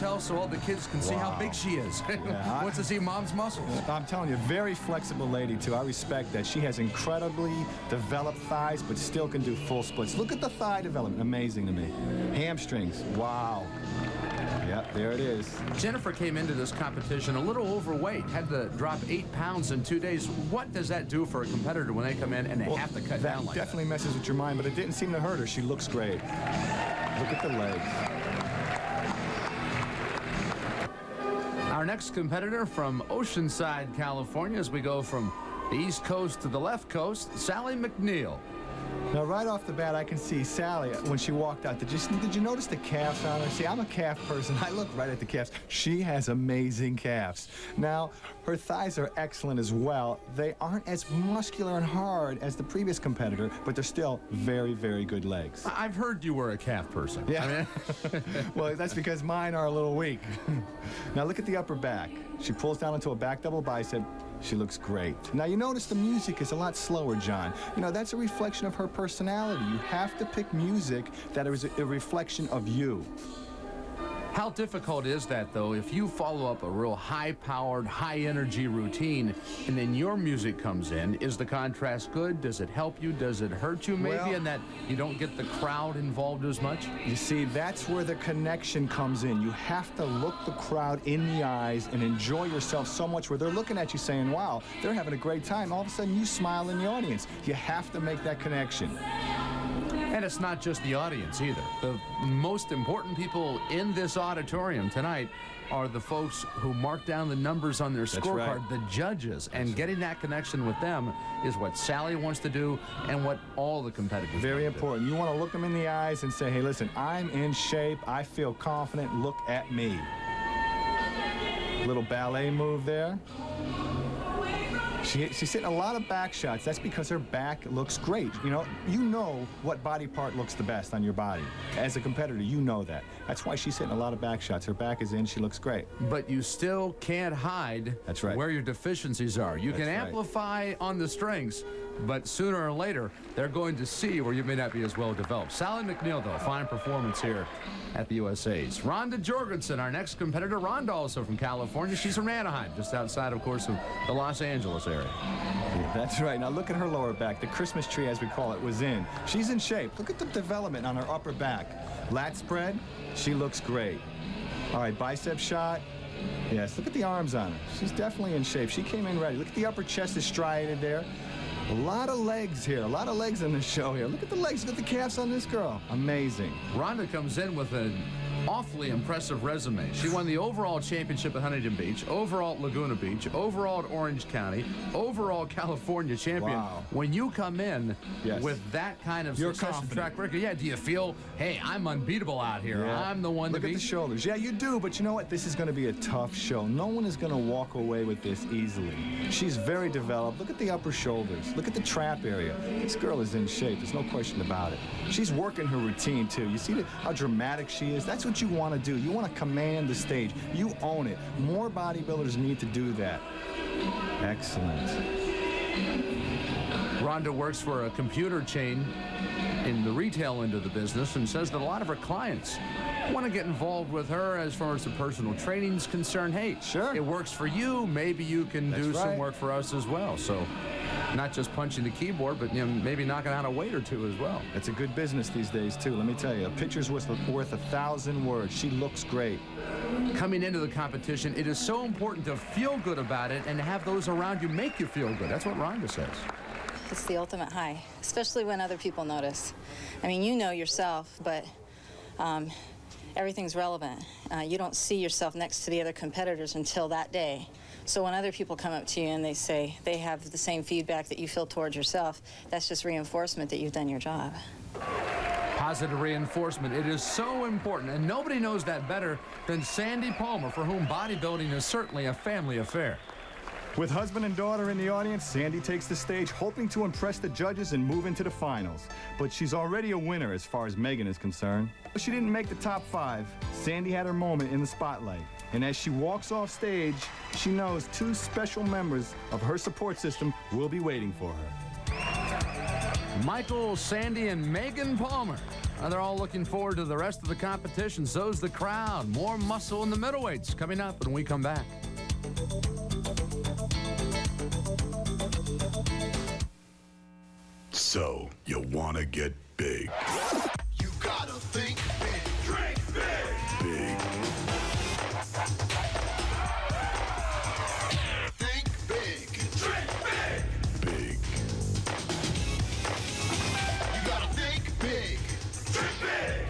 hotel so all the kids can see how big she is. Yeah, Wants to see mom's muscles. I'm telling you, very flexible lady, too. I respect that. She has incredibly developed thighs, but still can do full splits. Look at the thigh development. Amazing to me. Hamstrings. Wow. Yep, there it is. Jennifer came into this competition a little overweight, had to drop 8 pounds in 2 days. What does that do for a competitor when they come in and they have to cut down like that? Definitely messes with your mind, but it didn't seem to hurt her. She looks great. Look at the legs. Our next competitor from Oceanside, California, as we go from the East Coast to the left coast, Sally McNeil. Now, right off the bat, I can see Sally, when she walked out, did you notice the calves on her? See, I'm a calf person. I look right at the calves. She has amazing calves. Now, her thighs are excellent as well. They aren't as muscular and hard as the previous competitor, but they're still very, very good legs. I've heard you were a calf person. Yeah. Well, that's because mine are a little weak. Now, look at the upper back. She pulls down into a back double bicep. She looks great. Now, you notice the music is a lot slower, John. You know, that's a reflection of her personality. You have to pick music that is a reflection of you. How difficult is that, though, if you follow up a real high-powered, high-energy routine, and then your music comes in? Is the contrast good? Does it help you? Does it hurt you, maybe, in that you don't get the crowd involved as much? You see, that's where the connection comes in. You have to look the crowd in the eyes and enjoy yourself so much where they're looking at you saying, wow, they're having a great time. All of a sudden, you smile in the audience. You have to make that connection. And it's not just the audience either. The most important people in this auditorium tonight are the folks who mark down the numbers on their scorecard, the judges. And getting that connection with them is what Sally wants to do and what all the competitors Very important. You want to look them in the eyes and say, hey, listen, I'm in shape. I feel confident. Look at me. Little ballet move there. She's hitting a lot of back shots. That's because her back looks great. You know what body part looks the best on your body. As a competitor, you know that. That's why she's hitting a lot of back shots. Her back is in. She looks great. But you still can't hide where your deficiencies are. You can amplify on the strengths, but sooner or later, they're going to see where you may not be as well developed. Sally McNeil, though, fine performance here at the USA's. Rhonda Jorgensson, our next competitor. Rhonda, also from California. She's from Anaheim, just outside, of course, of the Los Angeles area. Yeah, that's right. Now look at her lower back. The Christmas tree, as we call it, was in. She's in shape. Look at the development on her upper back. Lat spread, she looks great. All right, bicep shot. Yes, look at the arms on her. She's definitely in shape. She came in ready. Look at the upper chest is striated there. A lot of legs here. A lot of legs in this show here. Look at the legs. Look at the calves on this girl. Amazing. Rhonda comes in with an awfully impressive resume. She won the overall championship at Huntington Beach, overall at Laguna Beach, overall at Orange County, overall California champion. Wow. When you come in with that kind of success and track record, do you feel, hey, I'm unbeatable out here. I'm the one to beat? Look at the shoulders. Yeah, you do, but you know what? This is going to be a tough show. No one is going to walk away with this easily. She's very developed. Look at the upper shoulders. Look at the trap area. This girl is in shape. There's no question about it. She's working her routine, too. You see how dramatic she is? That's what you want to do. You want to command the stage. You own it. More bodybuilders need to do that. Excellent. Rhonda works for a computer chain in the retail end of the business and says that a lot of her clients want to get involved with her as far as the personal training is concerned. Hey, it works for you. Maybe you can do some work for us as well. So not just punching the keyboard, but maybe knocking out a weight or two as well. It's a good business these days, too. Let me tell you, a picture's worth 1,000 words. She looks great. Coming into the competition, it is so important to feel good about it and to have those around you make you feel good. That's what Rhonda says. It's the ultimate high, especially when other people notice. I mean, you know yourself, but everything's relevant. You don't see yourself next to the other competitors until that day. So when other people come up to you and they say they have the same feedback that you feel towards yourself, that's just reinforcement that you've done your job. Positive reinforcement. It is so important, and nobody knows that better than Sandy Palmer, for whom bodybuilding is certainly a family affair. With husband and daughter in the audience, Sandy takes the stage, hoping to impress the judges and move into the finals. But she's already a winner as far as Megan is concerned. She didn't make the top 5. Sandy had her moment in the spotlight. And as she walks off stage, she knows 2 special members of her support system will be waiting for her. Michael, Sandy, and Megan Palmer. They're all looking forward to the rest of the competition. So's the crowd. More muscle in the middleweights coming up when we come back. So, you want to get big. You gotta think big. Drink big. Big. Think big. Drink big. Big. You gotta think big. Drink big.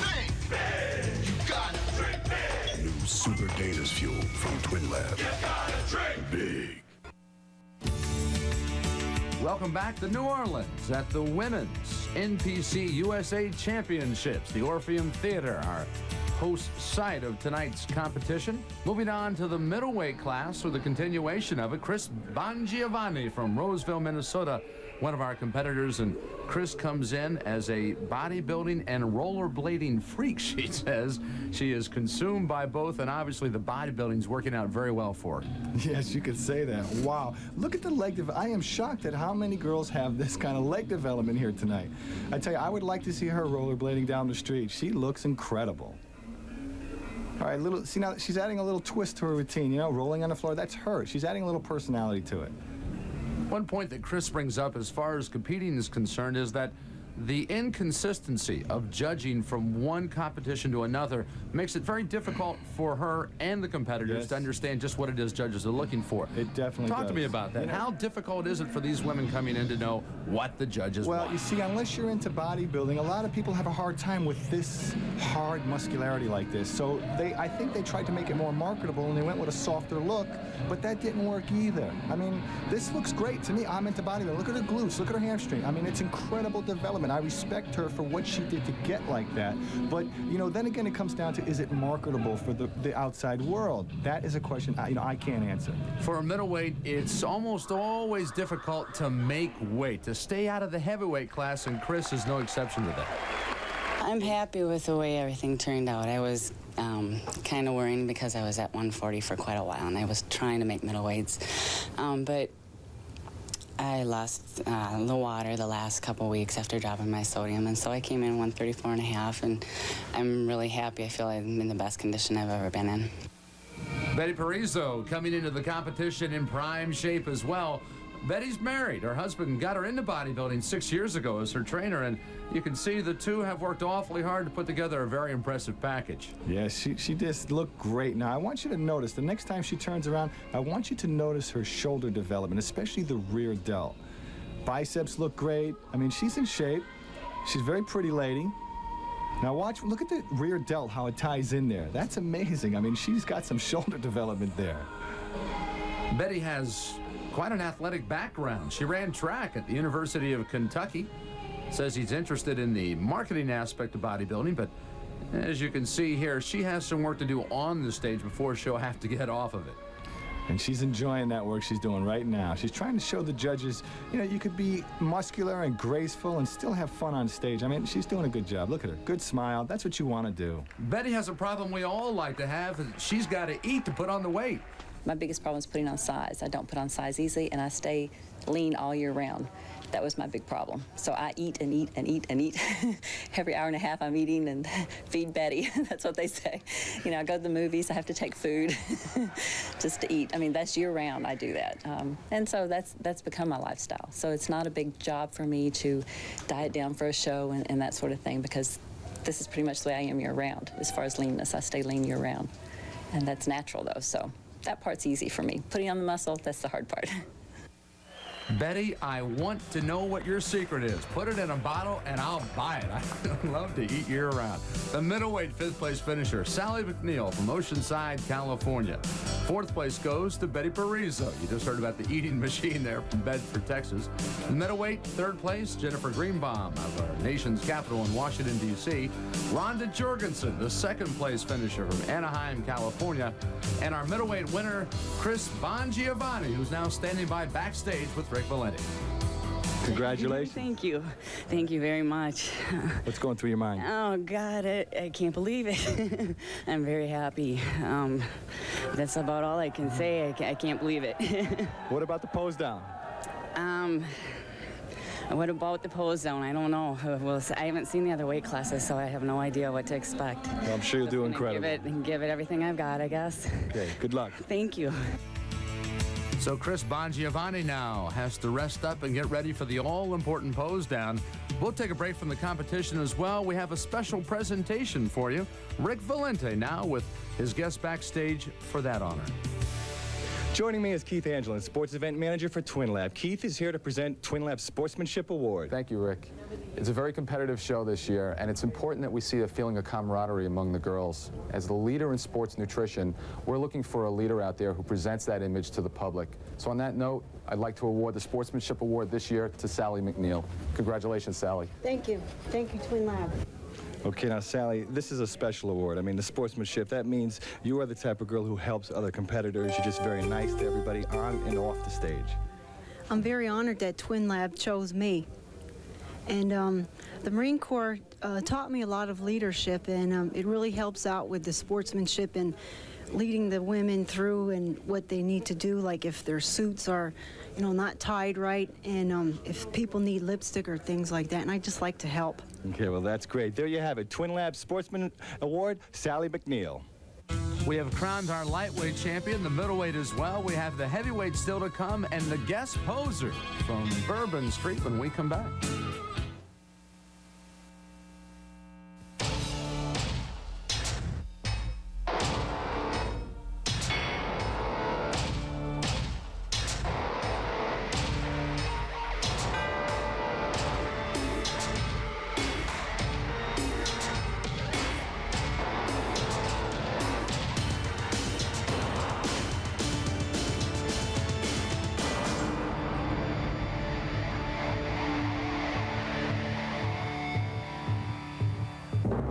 Think big. You gotta drink big. New Super Data's Fuel from Twin Lab. You gotta drink big. Welcome back to New Orleans at the Women's NPC USA Championships. The Orpheum Theater, our host site of tonight's competition. Moving on to the middleweight class with a continuation of it. Chris Bongiovanni from Roseville, Minnesota, one of our competitors. And Chris comes in as a bodybuilding and rollerblading freak, she says. She is consumed by both, and obviously the bodybuilding's working out very well for her. Yes, you could say that. Wow. Look at the leg development. I am shocked at how many girls have this kind of leg development here tonight. I tell you, I would like to see her rollerblading down the street. She looks incredible. All right, see now she's adding a little twist to her routine, you know, rolling on the floor. That's her. She's adding a little personality to it. One point that Chris brings up as far as competing is concerned is that the inconsistency of judging from one competition to another makes it very difficult for her and the competitors to understand just what it is judges are looking for. It definitely Talk does. to me about that. You know, how difficult is it for these women coming in to know what the judges want? Well, you see, unless you're into bodybuilding, a lot of people have a hard time with this hard muscularity like this. So I think they tried to make it more marketable, and they went with a softer look, but that didn't work either. I mean, this looks great to me. I'm into bodybuilding. Look at her glutes. Look at her hamstring. I mean, it's incredible development. I respect her for what she did to get like that. But, you know, then again, it comes down to, is it marketable for the outside world? That is a question I can't answer. For a middleweight, it's almost always difficult to make weight, to stay out of the heavyweight class, and Chris is no exception to that. I'm happy with the way everything turned out. I was kind of worrying because I was at 140 for quite a while, and I was trying to make middleweights. But I lost the water the last couple weeks after dropping my sodium, and so I came in 134.5, and I'm really happy. I feel I'm in the best condition I've ever been in. Betty Pariso coming into the competition in prime shape as well. Betty's married. Her husband got her into bodybuilding 6 years ago as her trainer, and you can see the two have worked awfully hard to put together a very impressive package. Yeah, she just looked great. Now, I want you to notice, the next time she turns around, I want you to notice her shoulder development, especially the rear delt. Biceps look great. I mean, she's in shape. She's a very pretty lady. Now look at the rear delt, how it ties in there. That's amazing. I mean, she's got some shoulder development there. Betty has quite an athletic background. She ran track at the University of Kentucky. Says he's interested in the marketing aspect of bodybuilding, but as you can see here, she has some work to do on the stage before she'll have to get off of it. And she's enjoying that work she's doing right now. She's trying to show the judges, you know, you could be muscular and graceful and still have fun on stage. I mean, she's doing a good job. Look at her. Good smile. That's what you want to do. Betty has a problem we all like to have. She's got to eat to put on the weight. My biggest problem is putting on size. I don't put on size easily, and I stay lean all year round. That was my big problem. So I eat and eat and eat and eat. Every hour and a half I'm eating and feed Betty. That's what they say. You know, I go to the movies, I have to take food just to eat. I mean, that's year round I do that. And so that's become my lifestyle. So it's not a big job for me to diet down for a show and that sort of thing, because this is pretty much the way I am year round. As far as leanness, I stay lean year round. And that's natural though, so that part's easy for me. Putting on the muscle, that's the hard part. Betty, I want to know what your secret is. Put it in a bottle and I'll buy it. I love to eat year-round. The middleweight fifth-place finisher, Sally McNeil from Oceanside, California. Fourth place goes to Betty Pariso. You just heard about the eating machine there from Bedford, Texas. Middleweight, third place, Jennifer Greenbaum of our nation's capital in Washington, D.C. Rhonda Jorgensson, the second-place finisher from Anaheim, California. And our middleweight winner, Chris Bongiovanni, who's now standing by backstage with Rick Valenti. Congratulations. Thank you. Thank you very much. What's going through your mind? Oh, God, I can't believe it. I'm very happy. That's about all I can say. I can't believe it. What about the pose down? What about the pose down? I don't know. Well, I haven't seen the other weight classes, so I have no idea what to expect. Well, I'm sure you'll do incredible. Give it everything I've got, I guess. Okay, good luck. Thank you. So Chris Bongiovanni now has to rest up and get ready for the all-important pose down. We'll take a break from the competition as well. We have a special presentation for you. Rick Valente now with his guest backstage for that honor. Joining me is Keith Angelin, Sports Event Manager for Twin Lab. Keith is here to present Twin Lab's Sportsmanship Award. Thank you, Rick. It's a very competitive show this year, and it's important that we see a feeling of camaraderie among the girls. As the leader in sports nutrition, we're looking for a leader out there who presents that image to the public. So on that note, I'd like to award the Sportsmanship Award this year to Sally McNeil. Congratulations, Sally. Thank you. Thank you, Twin Lab. Okay, now, Sally, this is a special award. I mean, the sportsmanship, that means you are the type of girl who helps other competitors. You're just very nice to everybody on and off the stage. I'm very honored that Twin Lab chose me. And the Marine Corps taught me a lot of leadership, and it really helps out with the sportsmanship and leading the women through and what they need to do, like if their suits are, you know, not tied right, and if people need lipstick or things like that, and I just like to help. Okay, well, that's great. There you have it. Twin Lab Sportsman Award, Sally McNeil. We have crowned our lightweight champion, the middleweight as well. We have the heavyweight still to come, and the guest poser from Bourbon Street when we come back.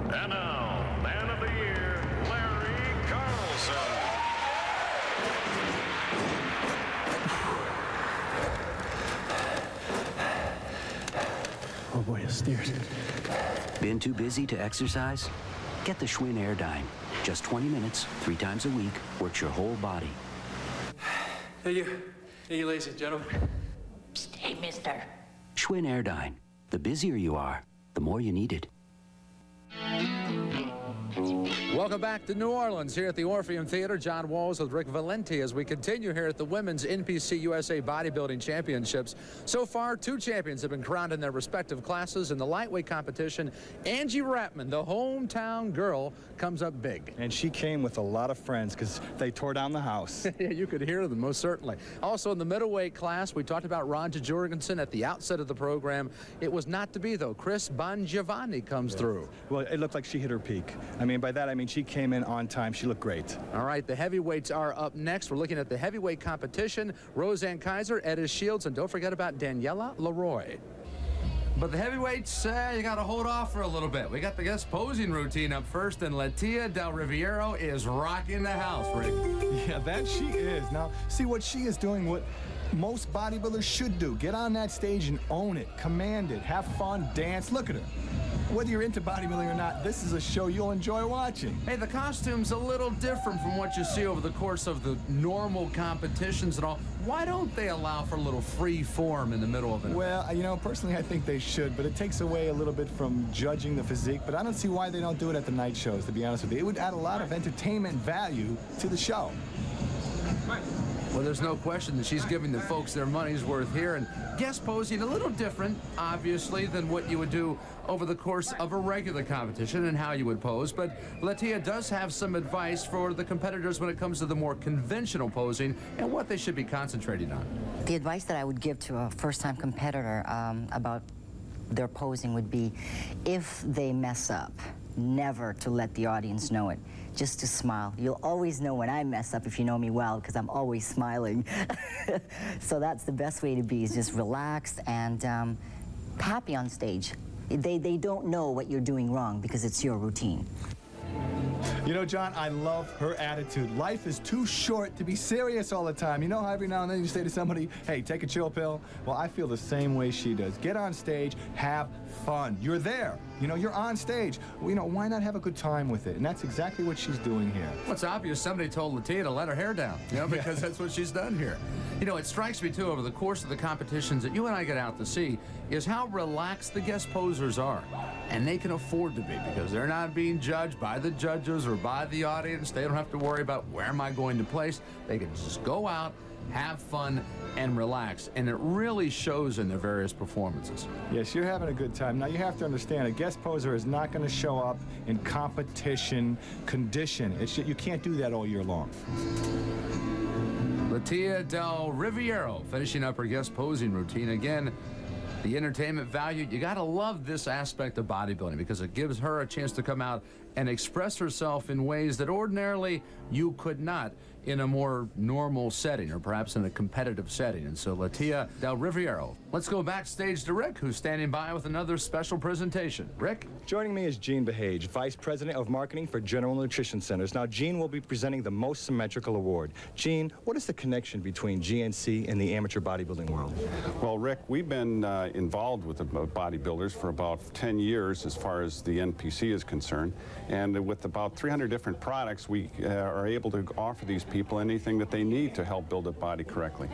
And now, Man of the Year, Larry Carlson. Oh boy, it's steers. Been too busy to exercise? Get the Schwinn Airdyne. Just 20 minutes, 3 times a week, works your whole body. Hey, you ladies and gentlemen. Psst, hey, mister. Schwinn Airdyne. The busier you are, the more you need it. Welcome back to New Orleans here at the Orpheum Theater. John Walls with Rick Valente as we continue here at the Women's NPC USA Bodybuilding Championships. So far, 2 champions have been crowned in their respective classes. In the lightweight competition, Angie Hrapmann, the hometown girl, comes up big. And she came with a lot of friends because they tore down the house. Yeah, you could hear them, most certainly. Also in the middleweight class, we talked about Rhonda Jorgensson at the outset of the program. It was not to be, though. Chris Bongiovanni comes through. Well, it looked like she hit her peak. I mean, by that I mean she came in on time. She looked great. All right, the heavyweights are up next. We're looking at the heavyweight competition. Roseanne Kaiser, Etta Shields, and don't forget about Danielle Loy. But the heavyweights, you got to hold off for a little bit. We got the guest posing routine up first, and Latia del Riviero is rocking the house, Rick. Yeah, that she is. Now, see what she is doing, what most bodybuilders should do. Get on that stage and own it, command it, have fun, dance. Look at her. Whether you're into bodybuilding or not, this is a show you'll enjoy watching. Hey, the costume's a little different from what you see over the course of the normal competitions and all. Why don't they allow for a little free form in the middle of it? Well, you know, personally, I think they should, but it takes away a little bit from judging the physique. But I don't see why they don't do it at the night shows, to be honest with you. It would add a lot of entertainment value to the show. Right. Well, there's no question that she's giving the folks their money's worth here, and guest posing a little different, obviously, than what you would do over the course of a regular competition and how you would pose. But Latia does have some advice for the competitors when it comes to the more conventional posing and what they should be concentrating on. The advice that I would give to a first-time competitor about their posing would be, if they mess up, never to let the audience know it. Just to smile. You'll always know when I mess up if you know me well, because I'm always smiling. So that's the best way to be, is just relaxed and happy on stage. They don't know what you're doing wrong because it's your routine. You know, John, I love her attitude. Life is too short to be serious all the time. You know how every now and then you say to somebody, hey, take a chill pill? Well, I feel the same way she does. Get on stage, have fun. You're there. You know, you're on stage. Well, you know, why not have a good time with it? And that's exactly what she's doing here. Well, it's obvious somebody told Latia to let her hair down, you know, because that's what she's done here. You know, it strikes me, too, over the course of the competitions that you and I get out to see, is how relaxed the guest posers are. And they can afford to be, because they're not being judged by the judges or by the audience. They don't have to worry about where am I going to place. They can just go out, have fun, and relax. And it really shows in their various performances. Yes, you're having a good time. Now, you have to understand, a guest poser is not going to show up in competition condition. You can't do that all year long. Latia del Riviero finishing up her guest posing routine. Again, the entertainment value, you got to love this aspect of bodybuilding because it gives her a chance to come out and express herself in ways that ordinarily you could not in a more normal setting or perhaps in a competitive setting. And so Latia del Riviero. Let's go backstage to Rick, who's standing by with another special presentation. Rick? Joining me is Gene Behage, Vice President of Marketing for General Nutrition Centers. Now, Gene will be presenting the Most Symmetrical Award. Gene, what is the connection between GNC and the amateur bodybuilding world? Well, Rick, we've been involved with the bodybuilders for about 10 years as far as the NPC is concerned. And with about 300 different products, we are able to offer these people anything that they need to help build a body correctly.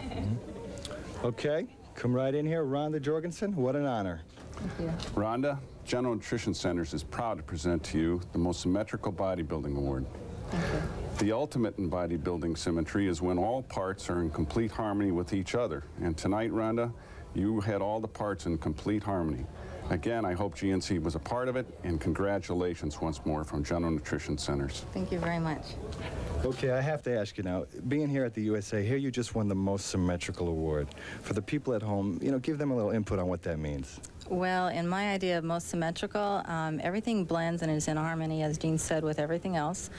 Okay, come right in here. Rhonda Jorgensson, what an honor. Thank you. Rhonda, General Nutrition Centers is proud to present to you the Most Symmetrical Bodybuilding Award. Thank you. The ultimate in bodybuilding symmetry is when all parts are in complete harmony with each other. And tonight, Rhonda, you had all the parts in complete harmony. Again, I hope GNC was a part of it, and congratulations once more from General Nutrition Centers. Thank you very much. Okay, I have to ask you now, being here at the USA, here you just won the Most Symmetrical Award. For the people at home, you know, give them a little input on what that means. Well, in my idea of most symmetrical, everything blends and is in harmony, as Dean said, with everything else.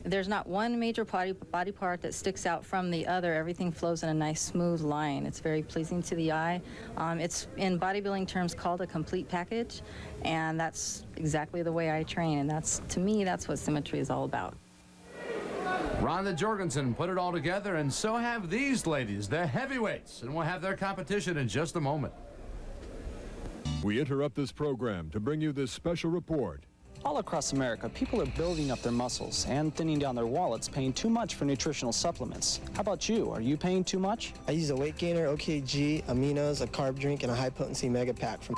There's not one major body part that sticks out from the other. Everything flows in a nice, smooth line. It's very pleasing to the eye. It's, in bodybuilding terms, called a complete package, and that's exactly the way I train, and that's, to me, that's what symmetry is all about. Rhonda Jorgensson put it all together, and so have these ladies, the heavyweights, and we'll have their competition in just a moment. We interrupt this program to bring you this special report. All across America, people are building up their muscles and thinning down their wallets, paying too much for nutritional supplements. How about you? Are you paying too much? I use a weight gainer, OKG, aminos, a carb drink, and a high-potency mega pack from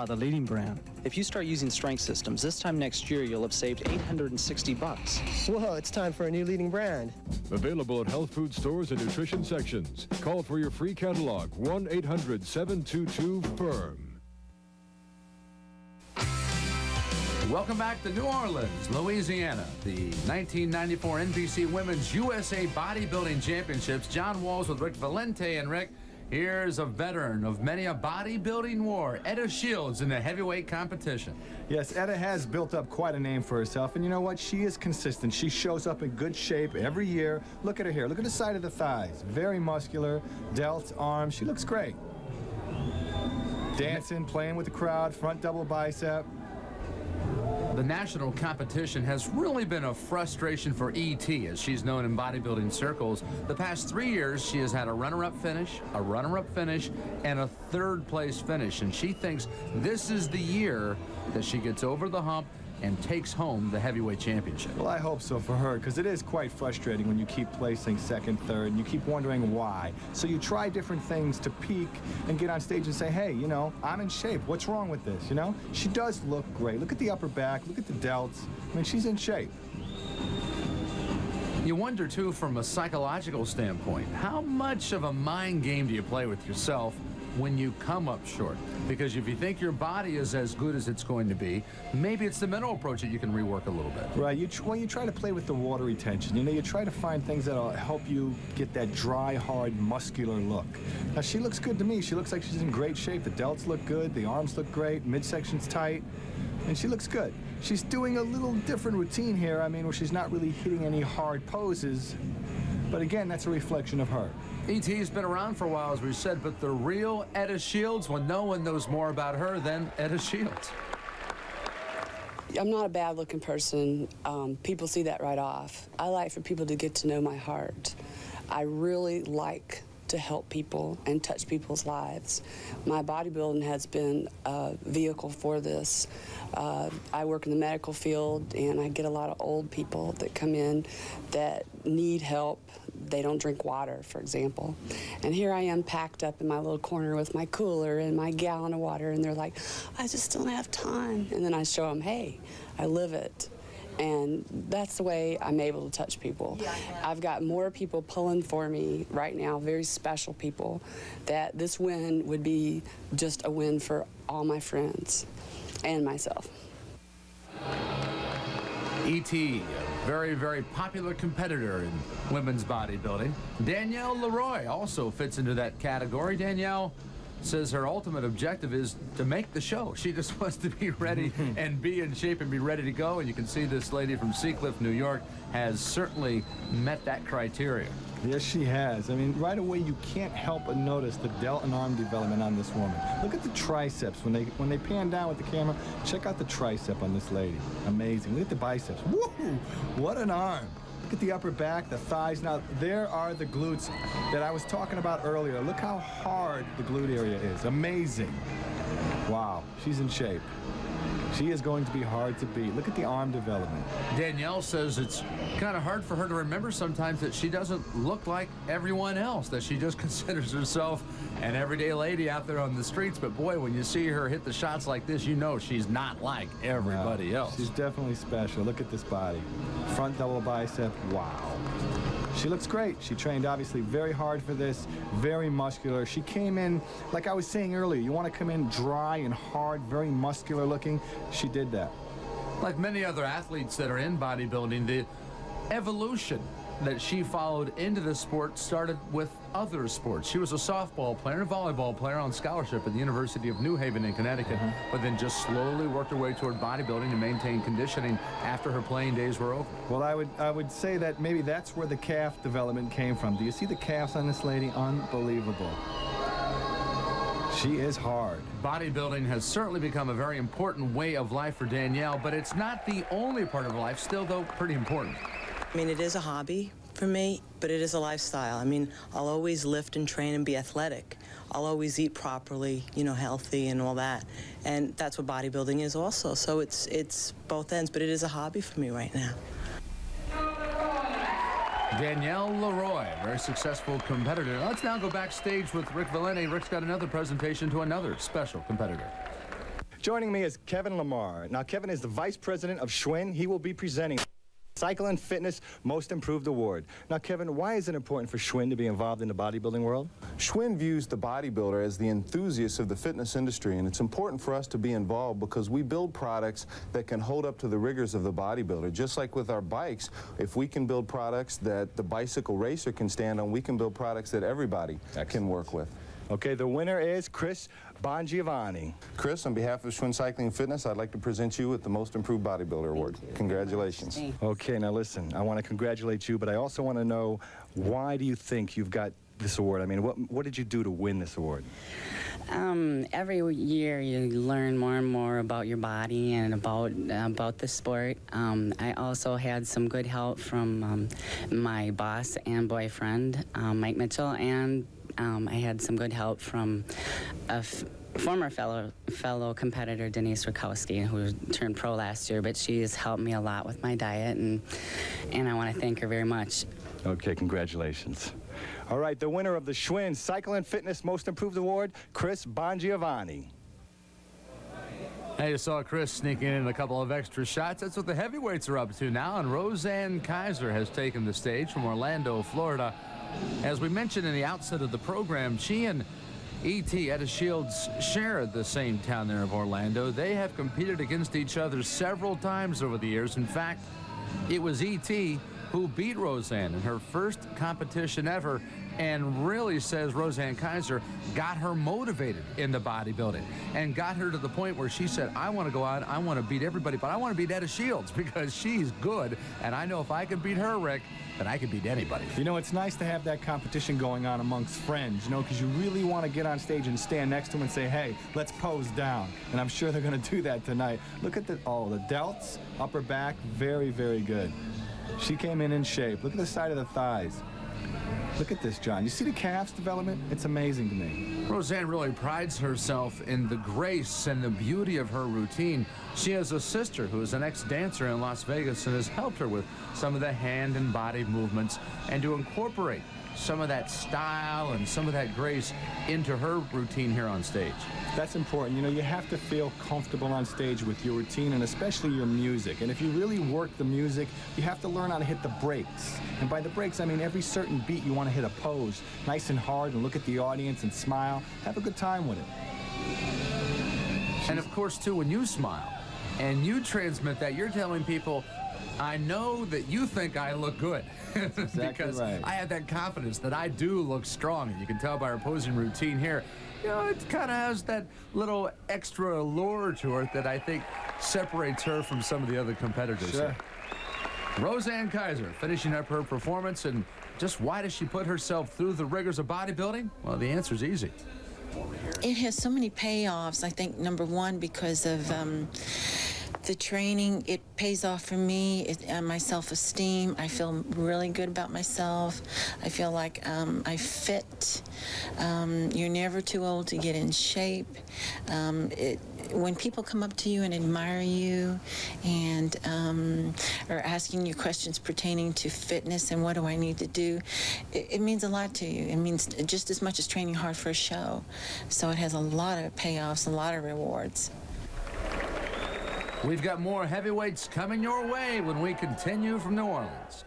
the leading brand. If you start using Strength Systems, this time next year, you'll have saved $860. Whoa, it's time for a new leading brand. Available at health food stores and nutrition sections. Call for your free catalog, 1-800-722-FIRM. Welcome back to New Orleans, Louisiana. The 1994 NPC Women's USA Bodybuilding Championships. John Walls with Rick Valente. And Rick, here's a veteran of many a bodybuilding war, Etta Shields, in the heavyweight competition. Yes, Etta has built up quite a name for herself, and you know what? She is consistent. She shows up in good shape every year. Look at her here. Look at the side of the thighs. Very muscular, delts, arms. She looks great. Dancing, playing with the crowd, front double bicep. The national competition has really been a frustration for E.T., as she's known in bodybuilding circles. The past 3 years, she has had a runner-up finish, a runner-up finish, and a third-place finish. And she thinks this is the year that she gets over the hump and takes home the heavyweight championship. Well, I hope so for her, because it is quite frustrating when you keep placing second, third, and you keep wondering why. So you try different things to peak and get on stage and say, hey, you know, I'm in shape. What's wrong with this, you know? She does look great. Look at the upper back. Look at the delts. I mean, she's in shape. You wonder, too, from a psychological standpoint, how much of a mind game do you play with yourself when you come up short? Because if you think your body is as good as it's going to be, maybe it's the mental approach that you can rework a little bit. Right. You try to play with the water retention. You know, you try to find things that'll help you get that dry, hard, muscular look. Now, she looks good to me. She looks like she's in great shape. The delts look good. The arms look great. Midsection's tight. And she looks good. She's doing a little different routine here, I mean, where she's not really hitting any hard poses. But again, that's a reflection of her. E.T.'s been around for a while, as we said, but the real Etta Shields, well, no one knows more about her than Etta Shields. I'm not a bad-looking person. People see that right off. I like for people to get to know my heart. I really like to help people and touch people's lives. My bodybuilding has been a vehicle for this. I work in the medical field, and I get a lot of old people that come in that need help. They don't drink water, for example. And here I am packed up in my little corner with my cooler and my gallon of water, and they're like, I just don't have time. And then I show them, hey, I live it. And that's the way I'm able to touch people. I've got more people pulling for me right now, very special people, that this win would be just a win for all my friends and myself. E.T., a very, very popular competitor in women's bodybuilding. Danielle Loy also fits into that category. Danielle says her ultimate objective is to make the show. She just wants to be ready and be in shape and be ready to go. And you can see this lady from Seacliff, New York, has certainly met that criteria. Yes, she has. I mean, right away, you can't help but notice the delt and arm development on this woman. Look at the triceps. When they pan down with the camera, check out the tricep on this lady. Amazing. Look at the biceps. Woo! What an arm. Look at the upper back, the thighs. Now, there are the glutes that I was talking about earlier. Look how hard the glute area is. Amazing. Wow, she's in shape. She is going to be hard to beat. Look at the arm development. Danielle says it's kind of hard for her to remember sometimes that she doesn't look like everyone else, that she just considers herself an everyday lady out there on the streets. But boy, when you see her hit the shots like this, you know she's not like everybody else. She's definitely special. Look at this body. Front double bicep. Wow. She looks great. She trained obviously very hard for this, very muscular. She came in, like I was saying earlier, you want to come in dry and hard, very muscular looking. She did that. Like many other athletes that are in bodybuilding, the evolution that she followed into the sport started with other sports. She was a softball player, a volleyball player on scholarship at the University of New Haven in Connecticut, but then just slowly worked her way toward bodybuilding to maintain conditioning after her playing days were over. Well, I would say that maybe that's where the calf development came from. Do you see the calves on this lady? Unbelievable. She is hard. Bodybuilding has certainly become a very important way of life for Danielle, but it's not the only part of life, still though pretty important. I mean, it is a hobby for me, but it is a lifestyle. I mean, I'll always lift and train and be athletic. I'll always eat properly, you know, healthy and all that. And that's what bodybuilding is also. So it's both ends, but it is a hobby for me right now. Danielle Loy, very successful competitor. Let's now go backstage with Rick Valenti. Rick's got another presentation to another special competitor. Joining me is Kevin Lamar. Now, Kevin is the Vice President of Schwinn. He will be presenting Cycle and Fitness Most Improved Award. Now, Kevin, why is it important for Schwinn to be involved in the bodybuilding world? Schwinn views the bodybuilder as the enthusiast of the fitness industry, and it's important for us to be involved because we build products that can hold up to the rigors of the bodybuilder. Just like with our bikes, if we can build products that the bicycle racer can stand on, we can build products that everybody can work with. Okay, the winner is Chris Bongiovanni. Chris, on behalf of Schwinn Cycling and Fitness, I'd like to present you with the Most Improved Bodybuilder Award. Congratulations. Okay, now listen, I want to congratulate you, but I also want to know, why do you think you've got this award? I mean, what did you do to win this award? Every year you learn more and more about your body and about the sport. I also had some good help from my boss and boyfriend, Mike Mitchell, and I had some good help from a former fellow competitor, Denise Rakowski, who turned pro last year, but she has helped me a lot with my diet, and I want to thank her very much. Okay, congratulations. All right, the winner of the Schwinn Cycle and Fitness Most Improved Award, Chris Bongiovanni. Hey, you saw Chris sneaking in a couple of extra shots. That's what the heavyweights are up to now, and Roseanne Kaiser has taken the stage from Orlando, Florida. As we mentioned in the outset of the program, she and E.T. Etta Shields share the same town there of Orlando. They have competed against each other several times over the years. In fact, it was E.T. who beat Roseanne in her first competition ever and really says Roseanne Kaiser got her motivated in the bodybuilding and got her to the point where she said, I want to go out, I want to beat everybody, but I want to beat Etta Shields because she's good, and I know if I can beat her, Rick, then I can beat anybody. You know, it's nice to have that competition going on amongst friends, you know, because you really want to get on stage and stand next to them and say, hey, let's pose down. And I'm sure they're going to do that tonight. Look at the delts, upper back, very, very good. She came in shape. Look at the side of the thighs. Look at this, John. You see the calves development? It's amazing to me. Roseanne really prides herself in the grace and the beauty of her routine. She has a sister who is an ex-dancer in Las Vegas and has helped her with some of the hand and body movements and to incorporate some of that style and some of that grace into her routine here on stage. That's important. You know, you have to feel comfortable on stage with your routine and especially your music. And if you really work the music, you have to learn how to hit the breaks. And by the breaks, I mean every certain beat you want to hit a pose nice and hard and look at the audience and smile. Have a good time with it. And of course, too, when you smile and you transmit that, you're telling people, I know that you think I look good. Exactly because right. I have that confidence that I do look strong. And you can tell by her posing routine here, you know, it kind of has that little extra allure to her that I think separates her from some of the other competitors. Sure. Here. Roseanne Kaiser finishing up her performance, and just why does she put herself through the rigors of bodybuilding? Well, the answer's easy. It has so many payoffs. I think, number one, because of the training, it pays off for me. My self-esteem, I feel really good about myself. I feel like I fit. You're never too old to get in shape. When people come up to you and admire you and are asking you questions pertaining to fitness and what do I need to do, it means a lot to you. It means just as much as training hard for a show. So it has a lot of payoffs, a lot of rewards. We've got more heavyweights coming your way when we continue from New Orleans.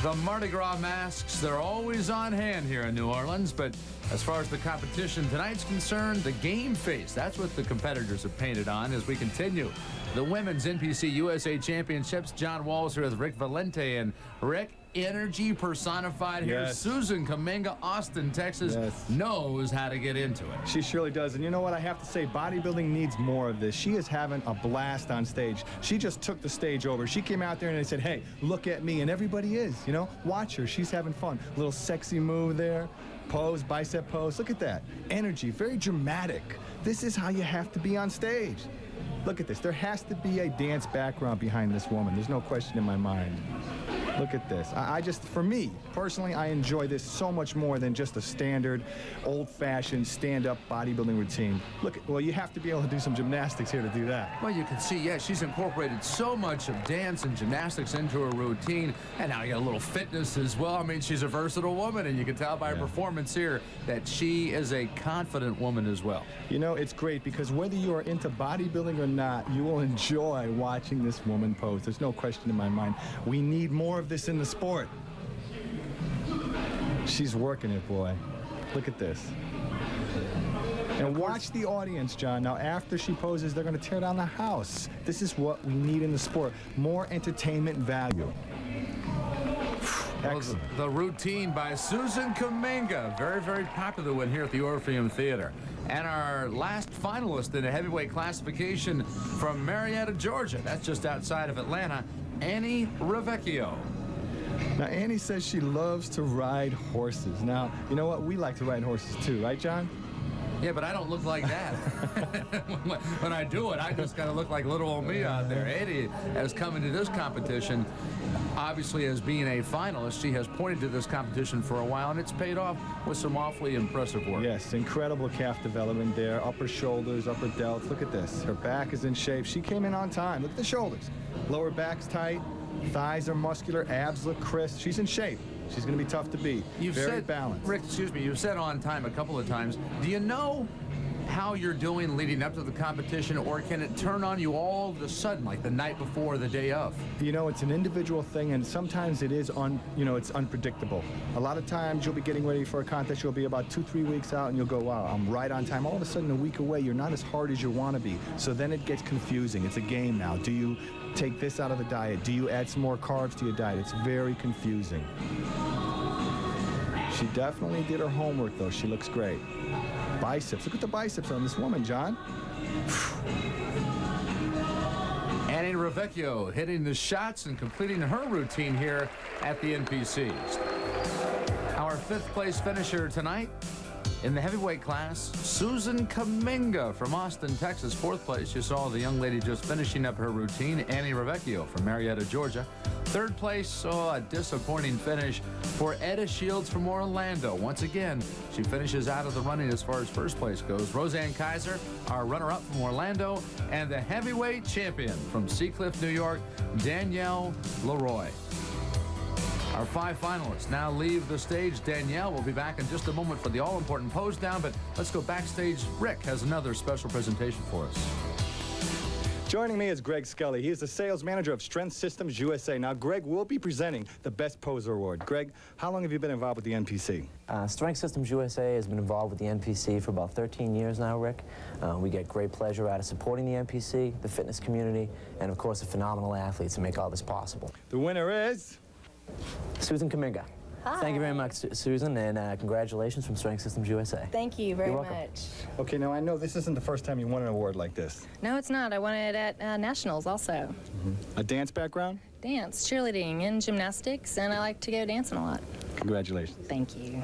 The Mardi Gras masks, they're always on hand here in New Orleans, but as far as the competition tonight's concerned, the game face, that's what the competitors have painted on as we continue. The Women's NPC USA Championships, John Walls here with Rick Valente, and Rick, energy personified here. Yes. Suzan Kaminga, Austin, Texas, knows how to get into it. She surely does. And you know what? I have to say, bodybuilding needs more of this. She is having a blast on stage. She just took the stage over. She came out there and they said, hey, look at me. And everybody is, you know? Watch her. She's having fun. Little sexy move there. Pose, bicep pose. Look at that. Energy. Very dramatic. This is how you have to be on stage. Look at this. There has to be a dance background behind this woman. There's no question in my mind. Look at this. I just, for me, personally, I enjoy this so much more than just a standard, old-fashioned, stand-up bodybuilding routine. Look, well, you have to be able to do some gymnastics here to do that. Well, you can see, yeah, she's incorporated so much of dance and gymnastics into her routine, and now you got a little fitness as well. I mean, she's a versatile woman, and you can tell by her performance here that she is a confident woman as well. You know, it's great because whether you are into bodybuilding or not, you will enjoy watching this woman pose. There's no question in my mind. We need more of this in the sport. She's working it, boy. Look at this. And watch the audience, John. Now, after she poses, they're going to tear down the house. This is what we need in the sport. More entertainment value. Well, the routine by Suzan Kaminga. Very, very popular one here at the Orpheum Theater. And our last finalist in the heavyweight classification from Marietta, Georgia. That's just outside of Atlanta. Annie Rivieccio. Now, Annie says she loves to ride horses. Now, you know what? We like to ride horses too, right, John? Yeah, but I don't look like that. When I do it, I just kind of look like little old me out there. Annie has come into this competition, obviously as being a finalist. She has pointed to this competition for a while, and it's paid off with some awfully impressive work. Yes, incredible calf development there. Upper shoulders, upper delts. Look at this. Her back is in shape. She came in on time. Look at the shoulders. Lower back's tight. Thighs are muscular. Abs look crisp. She's in shape. She's going to be tough to beat. You've Very said, balanced. Rick, excuse me, you've said on time a couple of times. Do you know how you're doing leading up to the competition, or can it turn on you all of a sudden, like the night before or the day of? You know, it's an individual thing, and sometimes it is it's unpredictable. A lot of times you'll be getting ready for a contest, you'll be about 2-3 weeks out, and you'll go, wow, I'm right on time. All of a sudden, a week away, you're not as hard as you want to be. So then it gets confusing. It's a game now. Do you take this out of the diet? Do you add some more carbs to your diet? It's very confusing. She definitely did her homework, though. She looks great. Biceps. Look at the biceps on this woman, John. Annie Rivieccio hitting the shots and completing her routine here at the NPCs. Our 5th place finisher tonight in the heavyweight class, Suzan Kaminga from Austin, Texas. 4th place, you saw the young lady just finishing up her routine, Annie Rivieccio from Marietta, Georgia. 3rd place saw a disappointing finish for Etta Shields from Orlando. Once again, she finishes out of the running as far as 1st place goes. Roseanne Kaiser, our runner-up from Orlando, and the heavyweight champion from Seacliff, New York, Danielle Loy. Our 5 finalists now leave the stage. Danielle will be back in just a moment for the all-important pose down, but let's go backstage. Rick has another special presentation for us. Joining me is Greg Scully. He is the sales manager of Strength Systems USA. Now, Greg will be presenting the Best Poser Award. Greg, how long have you been involved with the NPC? Strength Systems USA has been involved with the NPC for about 13 years now, Rick. We get great pleasure out of supporting the NPC, the fitness community, and of course the phenomenal athletes who make all this possible. The winner is Suzan Kaminga. Hi. Thank you very much, Suzan, and congratulations from Strength Systems USA. Thank you very You're welcome. much. Okay, now I know this isn't the first time you won an award like this. No, it's not. I won it at Nationals also. A dance background? Dance, cheerleading, and gymnastics, and I like to go dancing a lot. Congratulations. Thank you.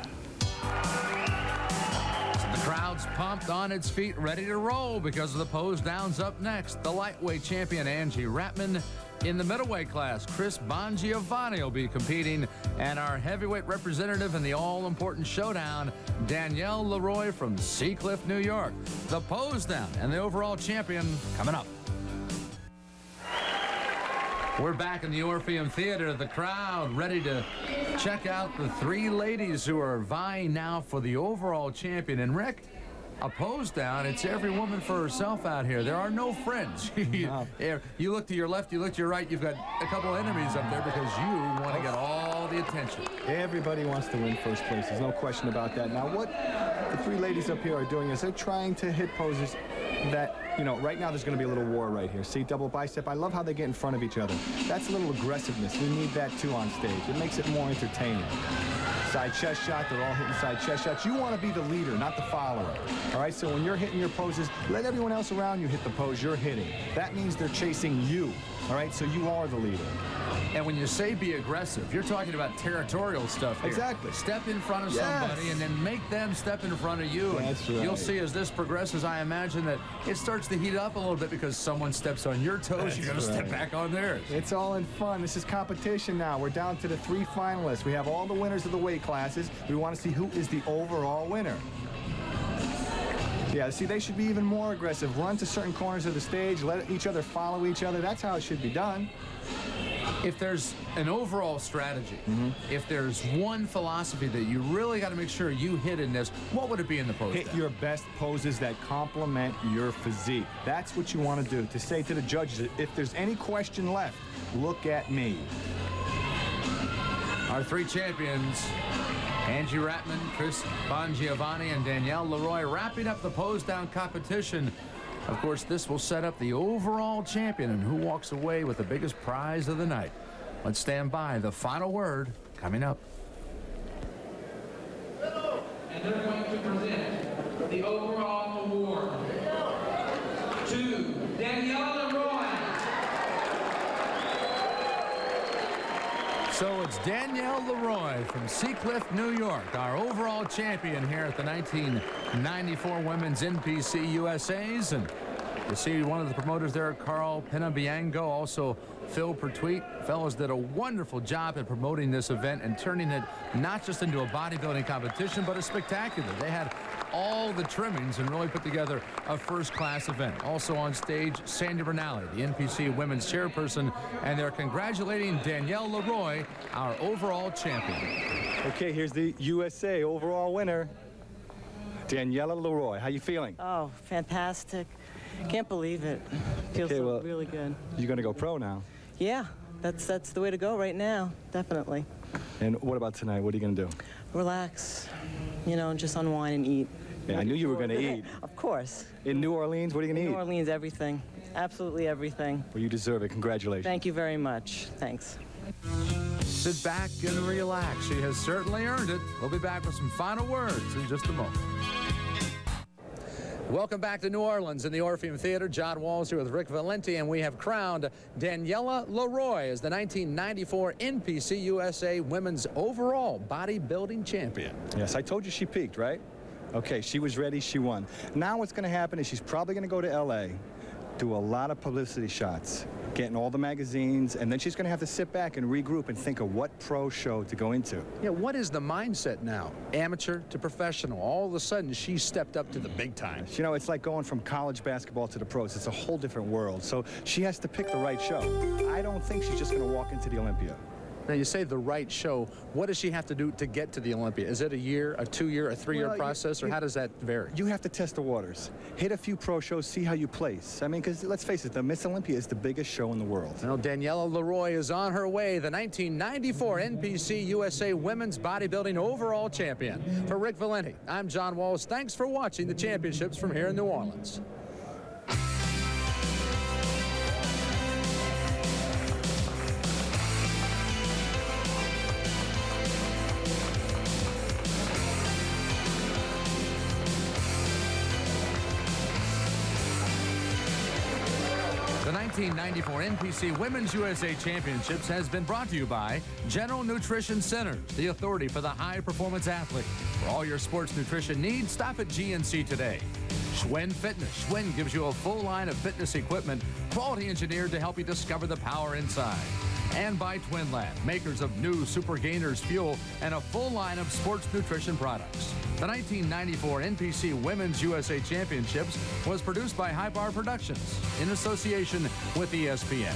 The crowd's pumped on its feet, ready to roll because of the pose downs up next. The lightweight champion, Angie Hrapmann. In the middleweight class, Chris Bongiovanni will be competing, and our heavyweight representative in the all-important showdown, Danielle Loy from Seacliff, New York. The pose down and the overall champion coming up. We're back in the Orpheum Theater. The crowd ready to check out the 3 ladies who are vying now for the overall champion. And Rick, a pose down, it's every woman for herself out here. There are no friends. You look to your left, you look to your right, you've got a couple of enemies up there because you want to get all the attention. Everybody wants to win first place. There's no question about that. Now, what the 3 ladies up here are doing is they're trying to hit poses that, you know, right now there's going to be a little war right here. See, double bicep. I love how they get in front of each other. That's a little aggressiveness. We need that, too, on stage. It makes it more entertaining. Side chest shot, they're all hitting side chest shots. You want to be the leader, not the follower. All right, so when you're hitting your poses, let everyone else around you hit the pose you're hitting. That means they're chasing you. All right, so you are the leader. And when you say be aggressive, you're talking about territorial stuff here. Exactly. Step in front of somebody and then make them step in front of you. That's right. You'll see as this progresses, I imagine that it starts to heat up a little bit because someone steps on your toes, you're going to step back on theirs. It's all in fun. This is competition now. We're down to the 3 finalists. We have all the winners of the weight classes. We want to see who is the overall winner. Yeah, see, they should be even more aggressive. Run to certain corners of the stage, let each other follow each other. That's how it should be done. If there's an overall strategy, if there's one philosophy that you really got to make sure you hit in this, what would it be in the pose? Hit your best poses that complement your physique. That's what you want to do. To say to the judges, if there's any question left, look at me. Our 3 champions, Angie Hrapmann, Chris Bongiovanni, and Danielle Loy, wrapping up the pose down competition. Of course, this will set up the overall champion and who walks away with the biggest prize of the night. Let's stand by. The final word coming up. And they're going to present the overall award to Danielle Loy. So it's Danielle Loy from Seacliff, New York, our overall champion here at the 1994 Women's NPC USAs. And you see one of the promoters there, Carl Pinabiango, also Phil Pertwee. Fellows did a wonderful job at promoting this event and turning it not just into a bodybuilding competition, but a spectacular. They had all the trimmings and really put together a first-class event. Also on stage, Sandy Bernali, the NPC Women's Chairperson, and they're congratulating Danielle Loy, our overall champion. Okay, here's the USA overall winner. Danielle Loy, how you feeling? Oh, fantastic. Can't believe it. Feels really good. You're going to go pro now. Yeah, that's the way to go right now, definitely. And what about tonight? What are you going to do? Relax, you know, just unwind and eat. Yeah, I knew you were going to eat. Of course. In New Orleans, what are you going to eat? New Orleans, everything. Absolutely everything. Well, you deserve it. Congratulations. Thank you very much. Thanks. Sit back and relax. She has certainly earned it. We'll be back with some final words in just a moment. Welcome back to New Orleans in the Orpheum Theater. John Walls here with Rick Valenti, and we have crowned Danielle Loy as the 1994 NPC USA Women's Overall Bodybuilding Champion. Yes, I told you she peaked, right? Okay, she was ready, she won. Now what's going to happen is she's probably going to go to L.A., do a lot of publicity shots, get in all the magazines, and then she's going to have to sit back and regroup and think of what pro show to go into. Yeah, what is the mindset now? Amateur to professional. All of a sudden, she stepped up to the big time. You know, it's like going from college basketball to the pros. It's a whole different world. So she has to pick the right show. I don't think she's just going to walk into the Olympia. Now, you say the right show. What does she have to do to get to the Olympia? Is it a year, a 2-year, a 3-year process, or how does that vary? You have to test the waters. Hit a few pro shows, see how you place. I mean, because let's face it, the Miss Olympia is the biggest show in the world. Well, Danielle Loy is on her way, the 1994 NPC USA Women's Bodybuilding Overall Champion. For Rick Valenti, I'm John Walls. Thanks for watching the championships from here in New Orleans. The 1994 NPC Women's USA Championships has been brought to you by General Nutrition Centers, the authority for the high-performance athlete. For all your sports nutrition needs, stop at GNC today. Schwinn Fitness. Schwinn gives you a full line of fitness equipment, quality engineered to help you discover the power inside. And by Twin Lab, makers of new Super Gainers fuel and a full line of sports nutrition products. The 1994 NPC Women's USA Championships was produced by High Bar Productions in association with ESPN.